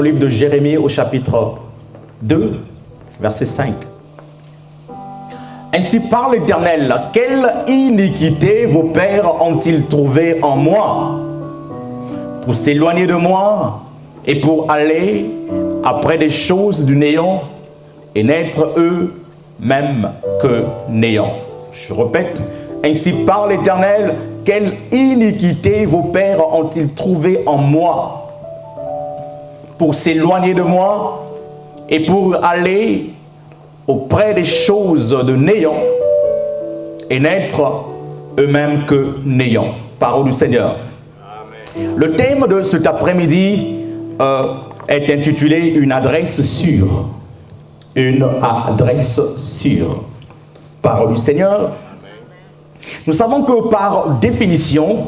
le livre de Jérémie au chapitre 2, verset 5. Ainsi parle l'Éternel, quelle iniquité vos pères ont-ils trouvé en moi pour s'éloigner de moi et pour aller après des choses du néant et n'être eux-mêmes que néant. Je répète, ainsi parle l'Éternel, quelle iniquité vos pères ont-ils trouvé en moi pour s'éloigner de moi et pour aller auprès des choses de néant et n'être eux-mêmes que néant. Parole du Seigneur. Amen. Le thème de cet après-midi est intitulé une adresse sûre. Une adresse sûre. Parole du Seigneur. Amen. Nous savons que par définition,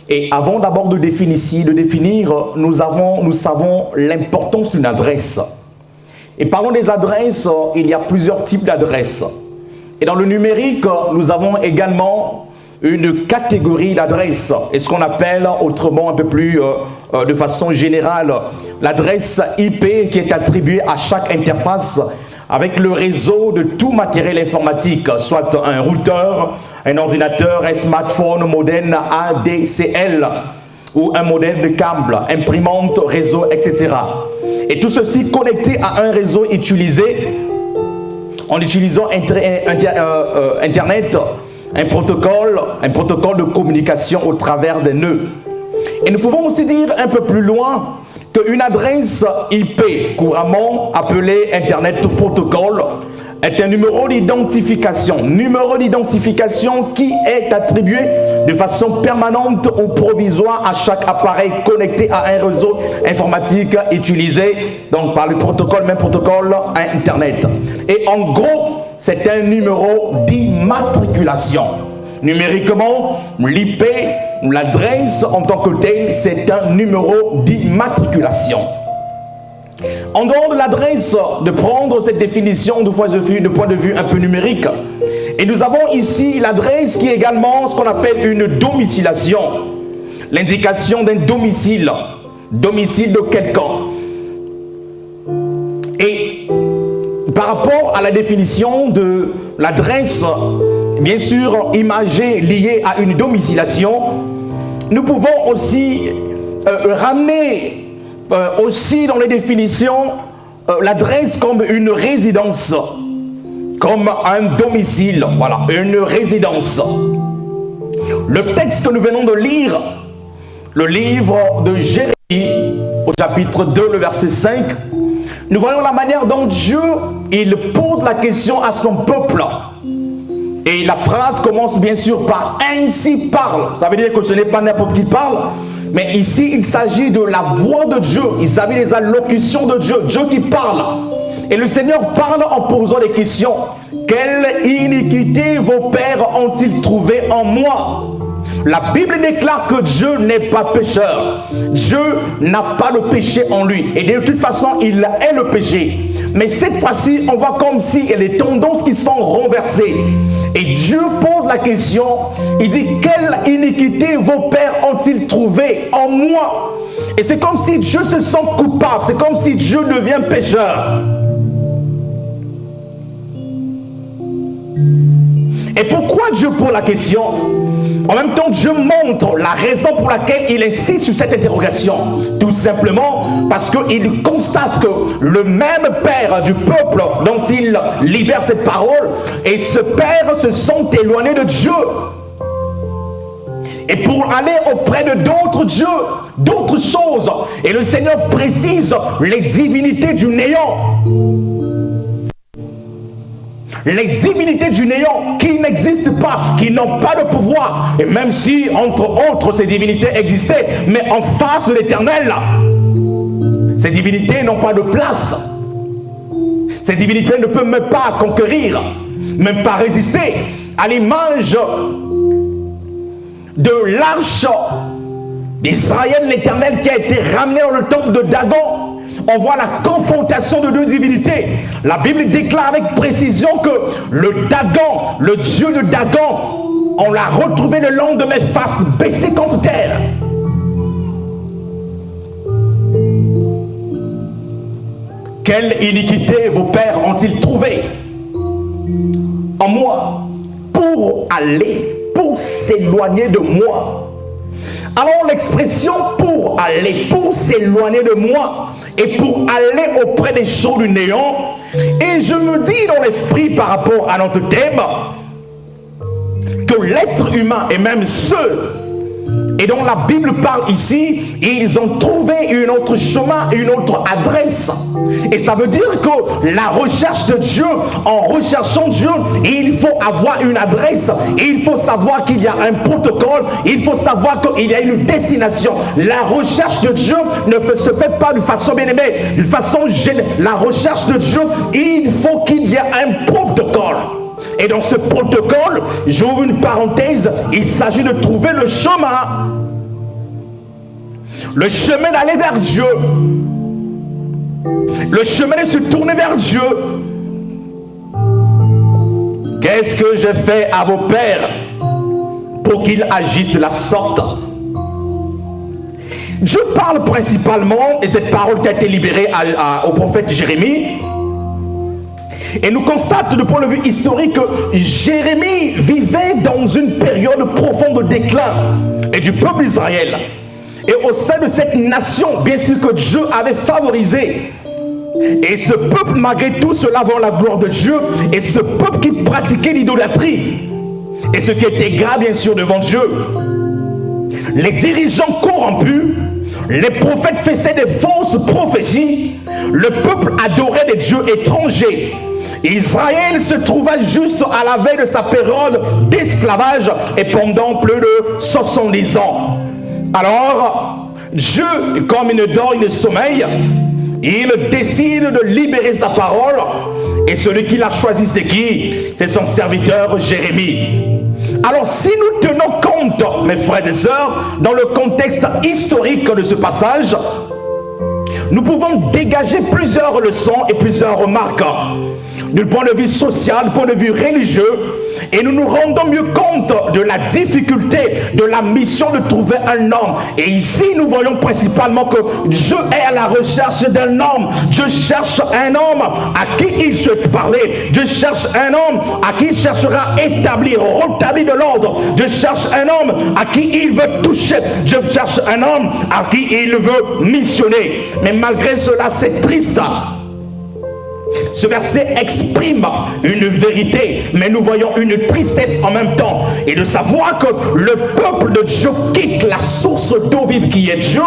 et avant d'abord de définir, nous savons l'importance d'une adresse. Et parlons des adresses, il y a plusieurs types d'adresses. Et dans le numérique, nous avons également une catégorie d'adresses. Et ce qu'on appelle autrement un peu plus de façon générale, l'adresse IP qui est attribuée à chaque interface avec le réseau de tout matériel informatique, soit un routeur, un ordinateur, un smartphone, modem ADCL ou un modem de câble, imprimante, réseau, etc. Et tout ceci connecté à un réseau utilisé en utilisant Internet, un protocole de communication au travers des nœuds. Et nous pouvons aussi dire un peu plus loin qu'une adresse IP, couramment appelée Internet Protocol, est un numéro d'identification qui est attribué de façon permanente ou provisoire à chaque appareil connecté à un réseau informatique utilisé donc par le protocole, même protocole Internet. Et en gros, c'est un numéro d'immatriculation. Numériquement, l'IP, l'adresse en tant que telle, c'est un numéro d'immatriculation. En dehors de l'adresse, de prendre cette définition de point de vue un peu numérique, et nous avons ici l'adresse qui est également ce qu'on appelle une domiciliation, l'indication d'un domicile de quelqu'un. Et par rapport à la définition de l'adresse, bien sûr imagée liée à une domiciliation, nous pouvons aussi ramener aussi dans les définitions l'adresse comme une résidence, comme un domicile, voilà, une résidence. Le texte que nous venons de lire, le livre de Jérémie, au chapitre 2, le verset 5, nous voyons la manière dont Dieu, il pose la question à son peuple. Et la phrase commence bien sûr par « ainsi parle ». Ça veut dire que ce n'est pas n'importe qui parle, mais ici il s'agit de la voix de Dieu, il s'agit des allocutions de Dieu, Dieu qui parle. Et le Seigneur parle en posant des questions. « Quelle iniquité vos pères ont-ils trouvé en moi ?» La Bible déclare que Dieu n'est pas pécheur. Dieu n'a pas le péché en lui. Et de toute façon, il est le péché. Mais cette fois-ci, on voit comme si il y a des tendances qui sont renversées. Et Dieu pose la question, il dit, quelle iniquité vos pères ont-ils trouvé en moi? Et c'est comme si Dieu se sent coupable, c'est comme si Dieu devient pécheur. Et pourquoi Dieu pose la question? En même temps, Dieu montre la raison pour laquelle il insiste sur cette interrogation. Tout simplement parce qu'il constate que le même Père du peuple dont il libère cette parole, et ce Père se sont éloignés de Dieu. Et pour aller auprès de d'autres dieux, d'autres choses. Et le Seigneur précise les divinités du néant. Les divinités du néant qui n'existent pas, qui n'ont pas de pouvoir. Et même si, entre autres, ces divinités existaient, mais en face de l'Éternel, ces divinités n'ont pas de place. Ces divinités ne peuvent même pas conquérir, même pas résister à l'image de l'arche d'Israël, l'Éternel, qui a été ramené dans le temple de Dagon. On voit la confrontation de deux divinités. La Bible déclare avec précision que le Dagon, le dieu de Dagon, on l'a retrouvé le lendemain face baissée contre terre. quelle iniquité vos pères ont-ils trouvé en moi pour s'éloigner de moi? Alors l'expression pour aller, pour s'éloigner de moi et pour aller auprès des choses du néant. Et je me dis dans l'esprit par rapport à notre thème que l'être humain et même ceux et dont la Bible parle ici, ils ont trouvé un autre chemin, une autre adresse. Et ça veut dire que la recherche de Dieu, en recherchant Dieu, il faut avoir une adresse, il faut savoir qu'il y a un protocole, il faut savoir qu'il y a une destination. La recherche de Dieu ne se fait pas de façon bien aimée, de façon générale. La recherche de Dieu, il faut qu'il y ait un protocole. Et dans ce protocole, j'ouvre une parenthèse, il s'agit de trouver le chemin d'aller vers Dieu, le chemin de se tourner vers Dieu. Qu'est-ce que j'ai fait à vos pères pour qu'ils agissent de la sorte? Dieu parle principalement, et cette parole qui a été libérée au prophète Jérémie. Et nous constatons du point de vue historique que Jérémie vivait dans une période profonde de déclin et du peuple d'Israël. Et au sein de cette nation, bien sûr que Dieu avait favorisé. Et ce peuple, malgré tout cela, avant la gloire de Dieu, et ce peuple qui pratiquait l'idolâtrie, et ce qui était grave bien sûr devant Dieu, les dirigeants corrompus, les prophètes faisaient des fausses prophéties, le peuple adorait des dieux étrangers. Israël se trouva juste à la veille de sa période d'esclavage et pendant plus de 70 ans. Alors, Dieu, comme il ne dort, il ne sommeille, il décide de libérer sa parole. Et celui qui l'a choisi, c'est qui? C'est son serviteur Jérémie. Alors, si nous tenons compte, mes frères et sœurs, dans le contexte historique de ce passage, nous pouvons dégager plusieurs leçons et plusieurs remarques du point de vue social, du point de vue religieux, et nous nous rendons mieux compte de la difficulté, de la mission de trouver un homme. Et ici, nous voyons principalement que Dieu est à la recherche d'un homme. Dieu cherche un homme à qui il souhaite parler. Dieu cherche un homme à qui il cherchera à établir, rétablir de l'ordre. Dieu cherche un homme à qui il veut toucher. Dieu cherche un homme à qui il veut missionner. Mais malgré cela, c'est triste. Ce verset exprime une vérité, mais nous voyons une tristesse en même temps. Et de savoir que le peuple de Dieu quitte la source d'eau vive qui est Dieu,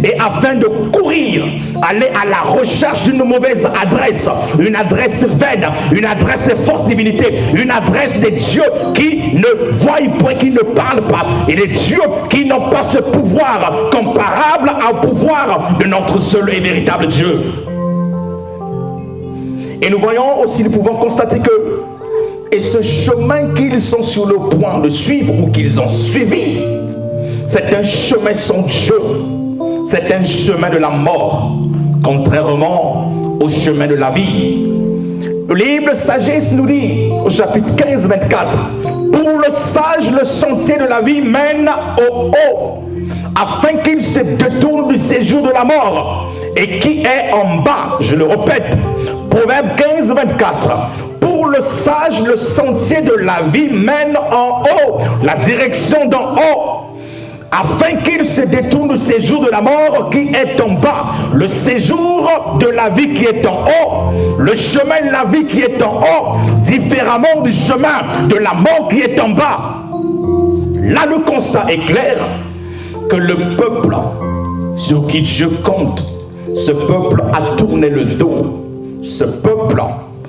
et afin de courir, aller à la recherche d'une mauvaise adresse, une adresse vaine, une adresse de fausse divinité, une adresse des dieux qui ne voient point, qui ne parlent pas, et des dieux qui n'ont pas ce pouvoir comparable au pouvoir de notre seul et véritable Dieu. Et nous voyons aussi, nous pouvons constater que, et ce chemin qu'ils sont sur le point de suivre ou qu'ils ont suivi, c'est un chemin sans Dieu, c'est un chemin de la mort, contrairement au chemin de la vie. Le livre Sagesse nous dit, au chapitre 15, 24, pour le sage, le sentier de la vie mène au haut, afin qu'il se détourne du séjour de la mort, et qui est en bas, je le répète, Proverbe 15, 24. Pour le sage, le sentier de la vie mène en haut, la direction d'en haut, afin qu'il se détourne du séjour de la mort qui est en bas. Le séjour de la vie qui est en haut, le chemin de la vie qui est en haut, différemment du chemin de la mort qui est en bas. Là, le constat est clair que le peuple sur qui Dieu compte, ce peuple a tourné le dos. Ce peuple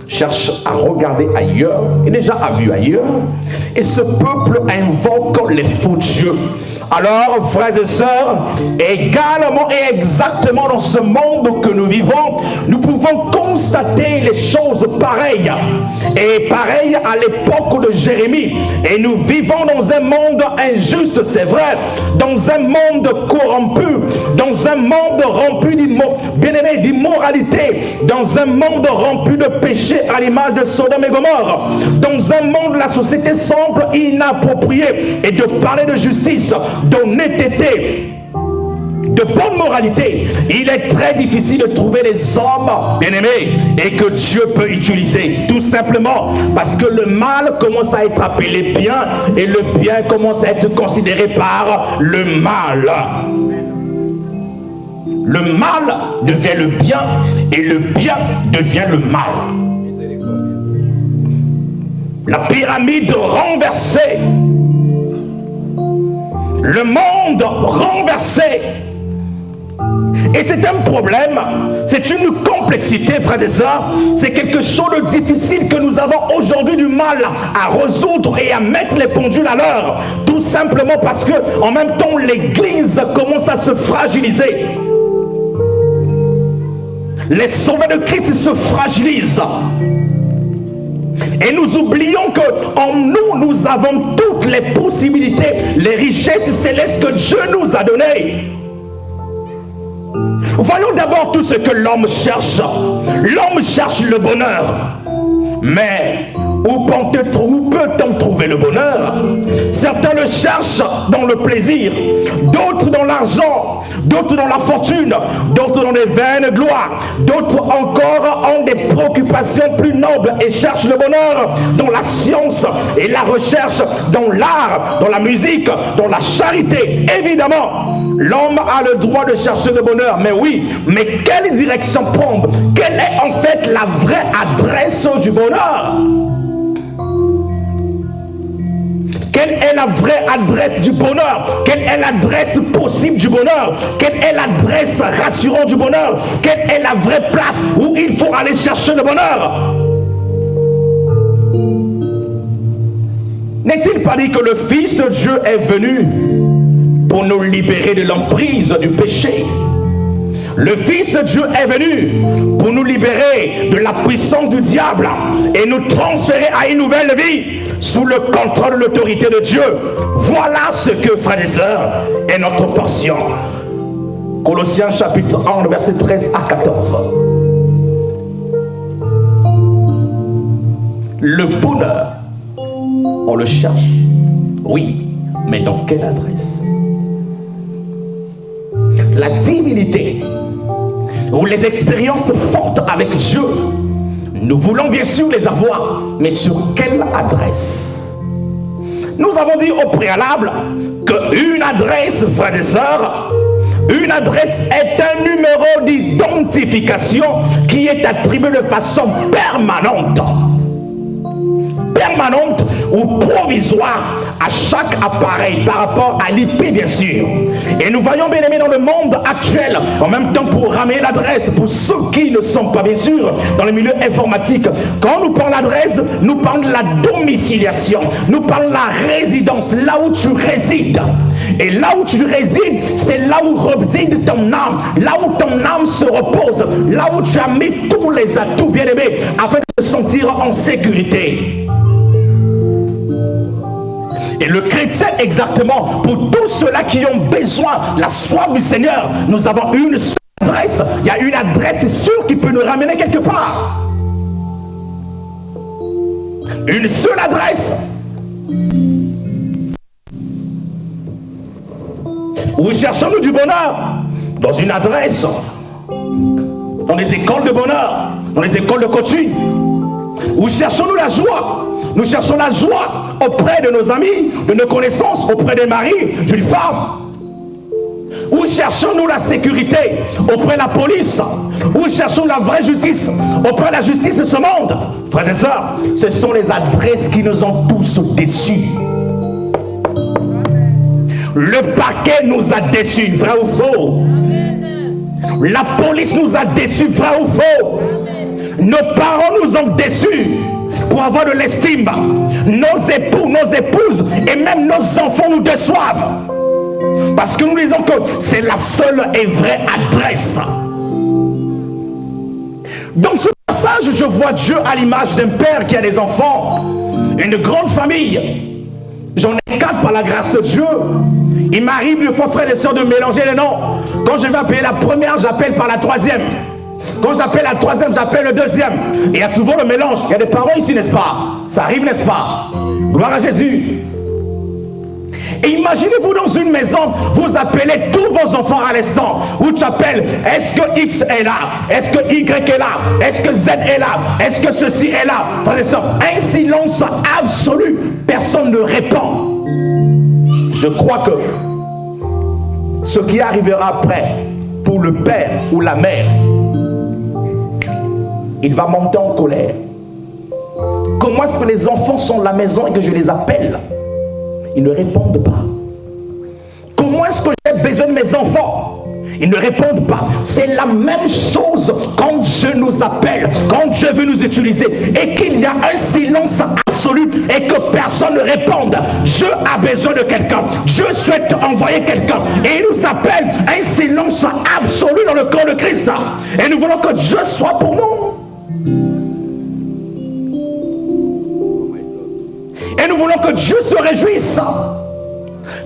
cherche à regarder ailleurs, et déjà a vu ailleurs, et ce peuple invoque les faux dieux. Alors, frères et sœurs, également et exactement dans ce monde que nous vivons, nous pouvons constater les choses pareilles. Et pareilles à l'époque de Jérémie. Et nous vivons dans un monde injuste, c'est vrai, dans un monde corrompu, dans un monde rempli d'immoralité, dans un monde rempli de péché à l'image de Sodome et Gomorrhe, dans un monde où la société semble inappropriée, et de parler de justice, d'honnêteté, de de bonne moralité, il est très difficile de trouver des hommes bien-aimés et que Dieu peut utiliser. Tout simplement parce que le mal commence à être appelé bien et le bien commence à être considéré par le mal. Le mal devient le bien et le bien devient le mal. La pyramide renversée, le monde renversé. Et c'est un problème, c'est une complexité, frères et sœurs, c'est quelque chose de difficile que nous avons aujourd'hui du mal à résoudre et à mettre les pendules à l'heure. Tout simplement parce que, en même temps, l'Église commence à se fragiliser. Les sauvés de Christ se fragilisent. Et nous oublions qu'en nous, nous avons toutes les possibilités, les richesses célestes que Dieu nous a données. Voyons d'abord tout ce que l'homme cherche. L'homme cherche le bonheur. Mais où peut-on trouver le bonheur? Certains le cherchent dans le plaisir, d'autres dans l'argent, d'autres dans la fortune, d'autres dans les vaines gloires, d'autres encore ont des préoccupations plus nobles et cherchent le bonheur dans la science et la recherche, dans l'art, dans la musique, dans la charité. Évidemment, l'homme a le droit de chercher le bonheur, mais oui, mais quelle direction prendre? Quelle est en fait la vraie adresse du bonheur? Quelle est la vraie adresse du bonheur? Quelle est l'adresse possible du bonheur? Quelle est l'adresse rassurante du bonheur? Quelle est la vraie place où il faut aller chercher le bonheur? N'est-il pas dit que le Fils de Dieu est venu pour nous libérer de l'emprise du péché? Le Fils de Dieu est venu pour nous libérer de la puissance du diable et nous transférer à une nouvelle vie sous le contrôle de l'autorité de Dieu. Voilà ce que, frères et sœurs, est notre portion. Colossiens chapitre 1, versets 13 à 14. Le bonheur, on le cherche, oui, mais dans quelle adresse? La divinité ou les expériences fortes avec Dieu, nous voulons bien sûr les avoir, mais sur quelle adresse? Nous avons dit au préalable qu'une adresse, frères et sœurs, une adresse est un numéro d'identification qui est attribué de façon permanente ou provisoire à chaque appareil par rapport à l'IP bien sûr. Et nous voyons bien aimé dans le monde actuel, en même temps pour ramener l'adresse, pour ceux qui ne sont pas bien sûr dans le milieu informatique, quand nous parlons d'adresse, nous parlons de la domiciliation, nous parlons de la résidence, là où tu résides. Et là où tu résides, c'est là où réside ton âme, là où ton âme se repose, là où tu as mis tous les atouts bien aimés afin de se sentir en sécurité. Et le chrétien, exactement, pour tous ceux-là qui ont besoin de la soif du Seigneur, nous avons une seule adresse. Il y a une adresse sûre qui peut nous ramener quelque part. Une seule adresse. Où cherchons-nous du bonheur? Dans une adresse. Dans les écoles de bonheur. Dans les écoles de coaching. Où cherchons-nous la joie? Nous cherchons la joie auprès de nos amis, de nos connaissances, auprès des maris, d'une femme. Où cherchons-nous la sécurité? Auprès de la police. Où cherchons la vraie justice? Auprès de la justice de ce monde. Frères et sœurs, ce sont les adresses qui nous ont tous déçus. Le parquet nous a déçus, vrai ou faux? La police nous a déçus, vrai ou faux? Nos parents nous ont déçus pour avoir de l'estime. Nos époux, nos épouses et même nos enfants nous déçoivent. Parce que nous disons que c'est la seule et vraie adresse. Dans ce passage, je vois Dieu à l'image d'un père qui a des enfants, une grande famille. J'en ai 4 par la grâce de Dieu. Il m'arrive une fois, frères et sœurs, de mélanger les noms. Quand je vais appeler la première, j'appelle par la troisième. Quand j'appelle la troisième, j'appelle le deuxième. Et il y a souvent le mélange. Il y a des parents ici, n'est-ce pas? Ça arrive, n'est-ce pas? Gloire à Jésus. Et imaginez-vous dans une maison, vous appelez tous vos enfants à l'instant, où tu appelles, est-ce que X est là? Est-ce que Y est là? Est-ce que Z est là? Est-ce que ceci est là? Frères et sœurs, un silence absolu, personne ne répond. Je crois que ce qui arrivera après, pour le père ou la mère, il va monter en colère. Comment est-ce que les enfants sont à la maison et que je les appelle? Ils ne répondent pas. Comment est-ce que j'ai besoin de mes enfants? Ils ne répondent pas. C'est la même chose quand Dieu nous appelle, quand Dieu veut nous utiliser et qu'il y a un silence absolu et que personne ne réponde. Dieu a besoin de quelqu'un. Dieu souhaite envoyer quelqu'un et il nous appelle. Un silence absolu dans le corps de Christ. Et nous voulons que Dieu soit pour nous. Et nous voulons que Dieu se réjouisse.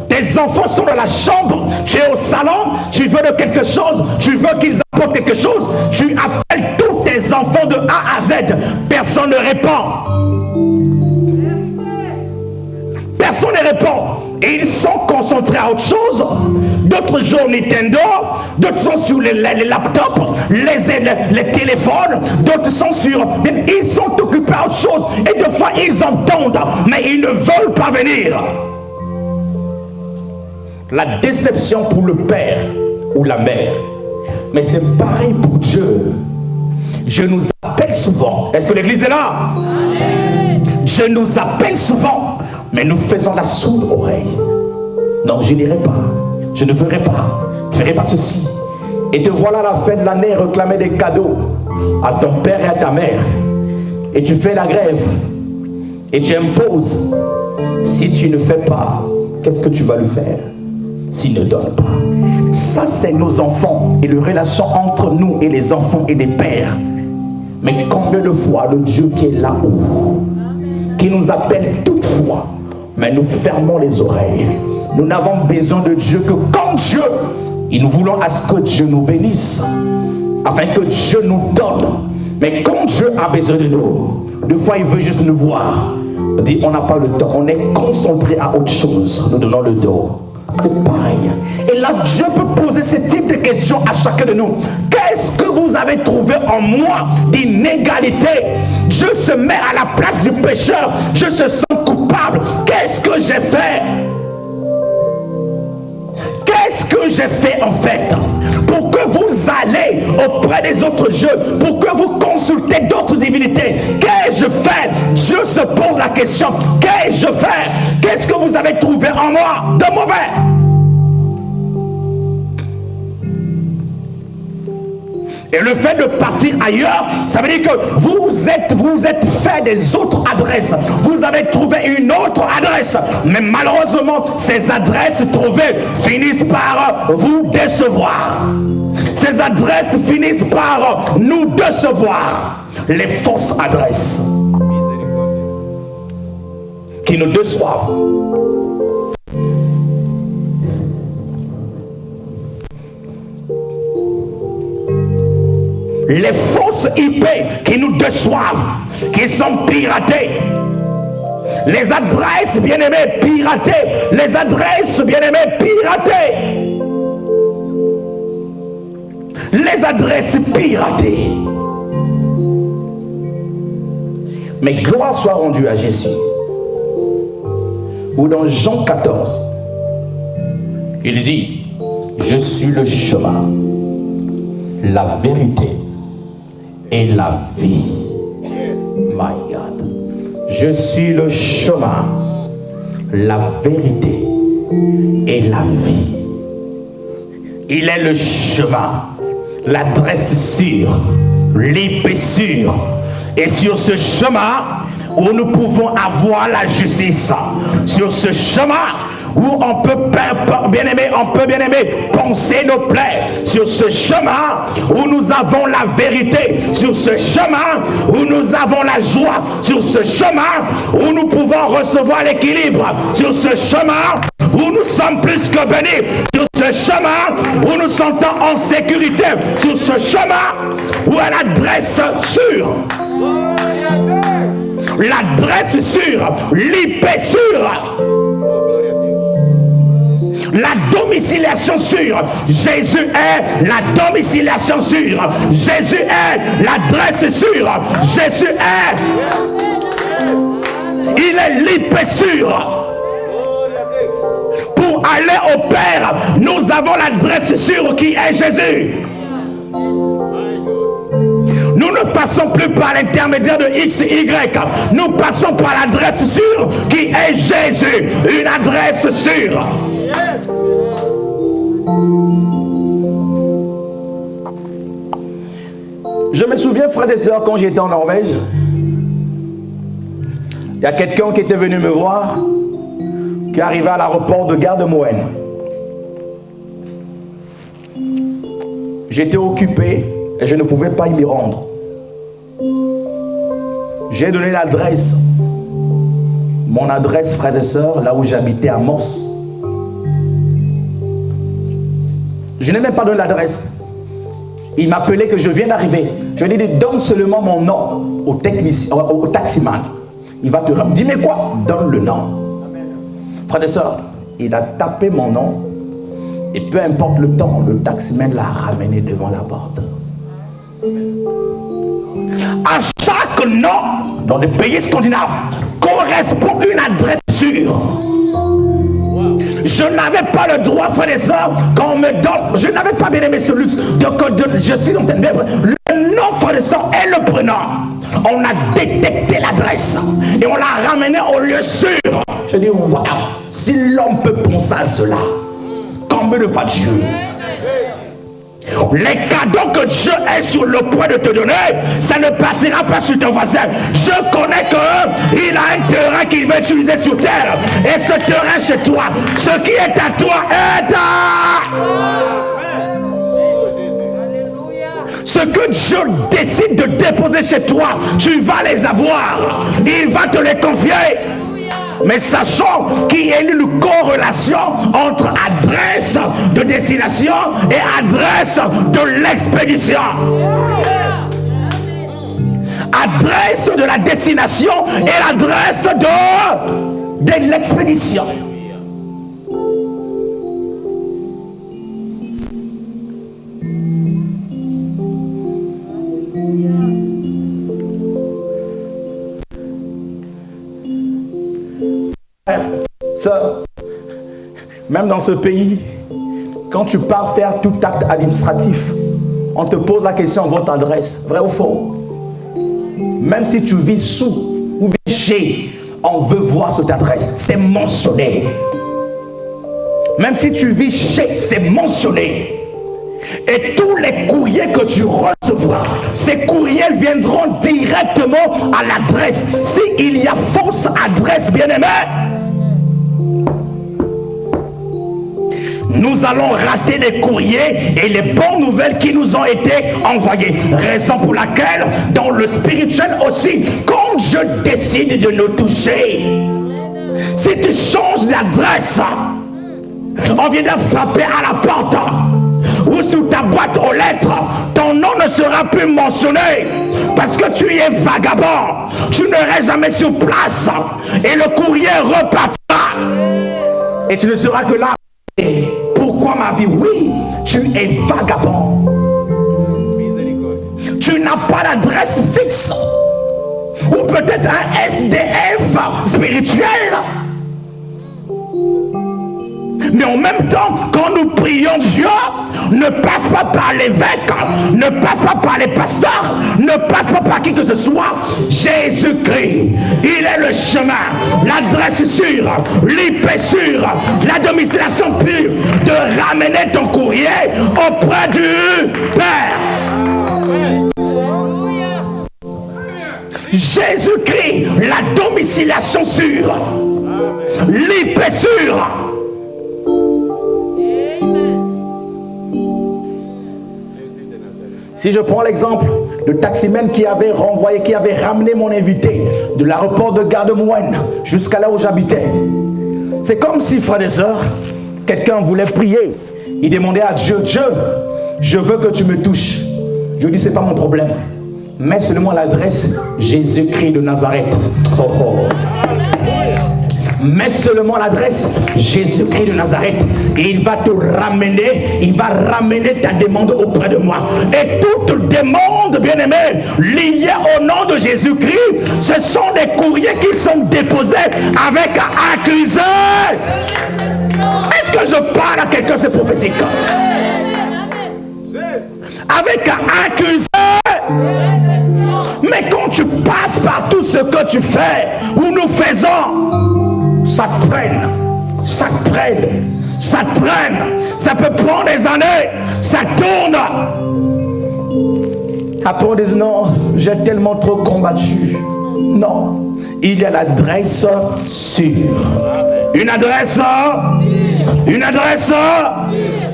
Tes enfants sont dans la chambre, tu es au salon, tu veux de quelque chose, tu veux qu'ils apportent quelque chose, tu appelles tous tes enfants de A à Z, personne ne répond. Personne ne répond. Et ils sont concentrés à autre chose. D'autres jouent Nintendo, d'autres sont sur les laptops, les téléphones, d'autres sont sur... Ils sont occupés à autre chose. Et des fois, ils entendent, mais ils ne veulent pas venir. La déception pour le père ou la mère. Mais c'est pareil pour Dieu. Dieu nous appelle souvent. Est-ce que l'église est là? Amen. Dieu nous appelle souvent. Mais nous faisons la sourde oreille. Non, je n'irai pas. Je ne ferai pas. Je ne ferai pas ceci. Et te voilà à la fin de l'année réclamer des cadeaux à ton père et à ta mère. Et tu fais la grève. Et tu imposes. Si tu ne fais pas, qu'est-ce que tu vas lui faire? S'il ne donne pas. Ça, c'est nos enfants et les relations entre nous et les enfants et les pères. Mais combien de fois le Dieu qui est là-haut, qui nous appelle toutefois, mais nous fermons les oreilles. Nous n'avons besoin de Dieu que quand Dieu, et nous voulons à ce que Dieu nous bénisse, afin que Dieu nous donne. Mais quand Dieu a besoin de nous, des fois il veut juste nous voir. On dit on n'a pas le temps, on est concentré à autre chose, nous donnons le dos. C'est pareil. Et là, Dieu peut poser ce type de questions à chacun de nous. Qu'est-ce que vous avez trouvé en moi d'inégalité? Dieu se met à la place du pécheur. Je se sens coupable. Qu'est-ce que j'ai fait? Qu'est-ce que j'ai fait en fait? Pour que vous allez auprès des autres dieux, pour que vous consultez d'autres divinités. Qu'ai-je fait? Dieu se pose la question. Qu'ai-je fait? Qu'est-ce que vous avez trouvé en moi de mauvais? Et le fait de partir ailleurs, ça veut dire que vous êtes fait des autres adresses. Vous avez trouvé une autre adresse. Mais malheureusement, ces adresses trouvées finissent par vous décevoir. Ces adresses finissent par nous décevoir. Les fausses adresses qui nous déçoivent. Les fausses IP qui nous déçoivent, qui sont piratées. Les adresses bien-aimées piratées. Les adresses bien-aimées piratées. Les adresses piratées. Mais gloire soit rendue à Jésus. Ou dans Jean 14, il dit, je suis le chemin, la vérité et la vie. My God. Je suis le chemin, la vérité et la vie. Il est le chemin, l'adresse sûre, l'épée sûre. Et sur ce chemin où nous pouvons avoir la justice, sur ce chemin où on peut, bien aimé, penser nos plaies, sur ce chemin où nous avons la vérité, sur ce chemin où nous avons la joie, sur ce chemin où nous pouvons recevoir l'équilibre, sur ce chemin où nous sommes plus que bénis, sur ce chemin où nous sentons en sécurité, sur ce chemin où est l'adresse sûre. L'adresse sûre, l'IP sûre. La domiciliation sûre. Jésus est la domiciliation sûre. Jésus est l'adresse sûre. Jésus est. Il est l'IP sûr. Pour aller au Père, nous avons l'adresse sûre qui est Jésus. Nous ne passons plus par l'intermédiaire de X, Y. Nous passons par l'adresse sûre qui est Jésus. Une adresse sûre. Je me souviens, frères et sœurs, quand j'étais en Norvège, il y a quelqu'un qui était venu me voir, qui arrivait à l'aéroport de Gardermoen. J'étais occupé et je ne pouvais pas y m'y rendre. J'ai donné l'adresse, mon adresse, frères et sœurs, là où j'habitais à Mons. Je n'ai même pas donné l'adresse. Il m'appelait que je viens d'arriver. Je lui ai dit, donne seulement mon nom au taximan. Il va te ramener. Dis, mais quoi? Donne le nom. Frères et sœurs, il a tapé mon nom. Et peu importe le temps, le taximan l'a ramené devant la porte. À chaque nom dans les pays scandinaves correspond une adresse sûre. Je n'avais pas le droit, frères et sœurs, qu'on me donne. Je n'avais pas bien aimé ce luxe. Je suis dans le nom, frères et sœurs, est le prénom. On a détecté l'adresse et on l'a ramené au lieu sûr. Je dis, waouh, si l'homme peut penser à cela, combien de fois Dieu? Les cadeaux que Dieu est sur le point de te donner, ça ne partira pas sur ton voisin. Je connais qu'il a un terrain qu'il veut utiliser sur terre. Et ce terrain chez toi, ce qui est à toi est à... Ce que Dieu décide de déposer chez toi, tu vas les avoir. Il va te les confier. Mais sachant qu'il y a une corrélation entre adresse de destination et adresse de l'expédition. Adresse de la destination et l'adresse de l'expédition. Même dans ce pays, quand tu pars faire tout acte administratif, on te pose la question, votre adresse, vrai ou faux? Même si tu vis sous ou chez, on veut voir cette adresse, c'est mentionné. Même si tu vis chez, c'est mentionné. Et tous les courriers que tu recevras, ces courriers viendront directement à l'adresse. S'il y a fausse adresse, bien-aimé, nous allons rater les courriers et les bonnes nouvelles qui nous ont été envoyées. Raison pour laquelle, dans le spirituel aussi, quand Dieu décide de nous toucher, si tu changes d'adresse, on vient de frapper à la porte, ou sous ta boîte aux lettres, ton nom ne sera plus mentionné, parce que tu es vagabond, tu n'auras jamais sur place, et le courrier repartira, et tu ne seras que là. Pourquoi ma vie? Oui, tu es vagabond. Tu n'as pas d'adresse fixe. Ou peut-être un SDF spirituel. Mais en même temps, quand nous prions Dieu, ne passe pas par l'évêque, ne passe pas par les pasteurs, ne passe pas par qui que ce soit. Jésus-Christ, il est le chemin, l'adresse sûre, l'IP sûre, la domiciliation pure, de ramener ton courrier auprès du Père. Jésus-Christ, la domiciliation sûre, l'IP sûre. Si je prends l'exemple de taximan qui avait renvoyé, qui avait ramené mon invité de l'aéroport de Gardermoen jusqu'à là où j'habitais. C'est comme si, frères et sœurs, quelqu'un voulait prier. Il demandait à Dieu, Dieu, je veux que tu me touches. Je lui dis, c'est pas mon problème. Mets seulement l'adresse Jésus-Christ de Nazareth. Oh, oh. Mets seulement l'adresse Jésus-Christ de Nazareth et il va te ramener, il va ramener ta demande auprès de moi. Et toute demande, bien-aimé, liée au nom de Jésus-Christ, ce sont des courriers qui sont déposés avec accusé. Est-ce que je parle à quelqu'un, c'est prophétique? Avec accusé. Mais quand tu passes par tout ce que tu fais, ou nous faisons, ça traîne, ça traîne, ça traîne, ça peut prendre des années, ça tourne. Après on dit non, j'ai tellement trop combattu. Non, il y a l'adresse sûre. Une adresse, une adresse,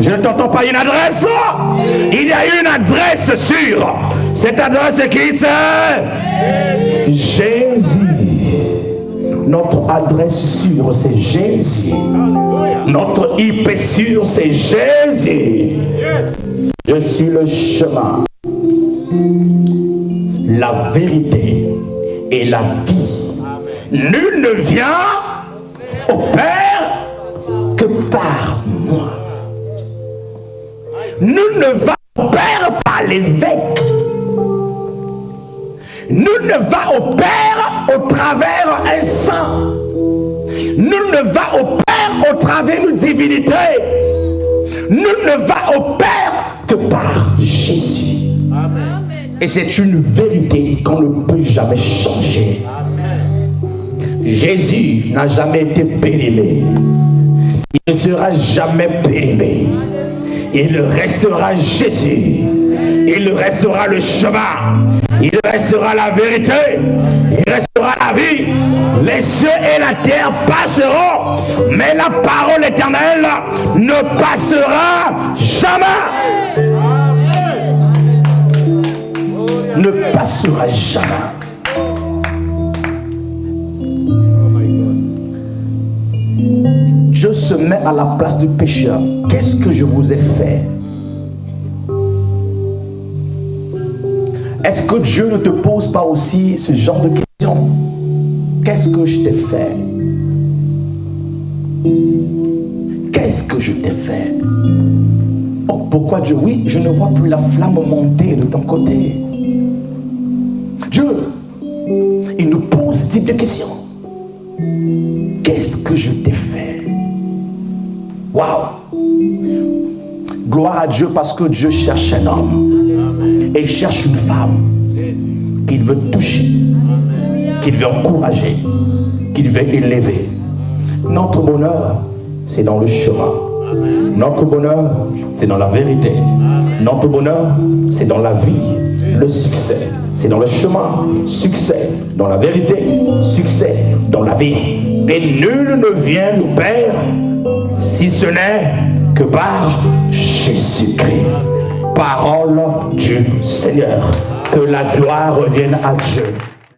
je ne t'entends pas, une adresse. Il y a une adresse sûre. Cette adresse c'est qui c'est? Jésus. Notre adresse sûre c'est Jésus. Notre IP sûr c'est Jésus. Je suis le chemin, la vérité et la vie. Nul ne vient au Père que par moi. Nul ne va au Père par l'évêque. Nul ne va au Père au travers un saint. Nul ne va au Père au travers une divinité. Nul ne va au Père que par Jésus. Amen. Et c'est une vérité qu'on ne peut jamais changer. Amen. Jésus n'a jamais été périmé. Il ne sera jamais périmé. Il restera Jésus. Il restera le chemin. Il restera la vérité. Il restera la vie. Les cieux et la terre passeront, mais la parole éternelle ne passera jamais. Ne passera jamais. Dieu se met à la place du pécheur. Qu'est-ce que je vous ai fait? Est-ce que Dieu ne te pose pas aussi ce genre de questions? Qu'est-ce que je t'ai fait? Qu'est-ce que je t'ai fait? Oh, pourquoi Dieu? Oui, je ne vois plus la flamme monter de ton côté. Dieu, il nous pose ce type de questions. Qu'est-ce que je t'ai fait? Waouh! Gloire à Dieu parce que Dieu cherche un homme. Et il cherche une femme qu'il veut toucher, qu'il veut encourager, qu'il veut élever. Notre bonheur, c'est dans le chemin. Notre bonheur, c'est dans la vérité. Notre bonheur, c'est dans la vie. Le succès, c'est dans le chemin. Succès dans la vérité. Succès dans la vie. Et nul ne vient nous perdre si ce n'est que par Jésus-Christ. Parole du Seigneur. Que la gloire revienne à Dieu.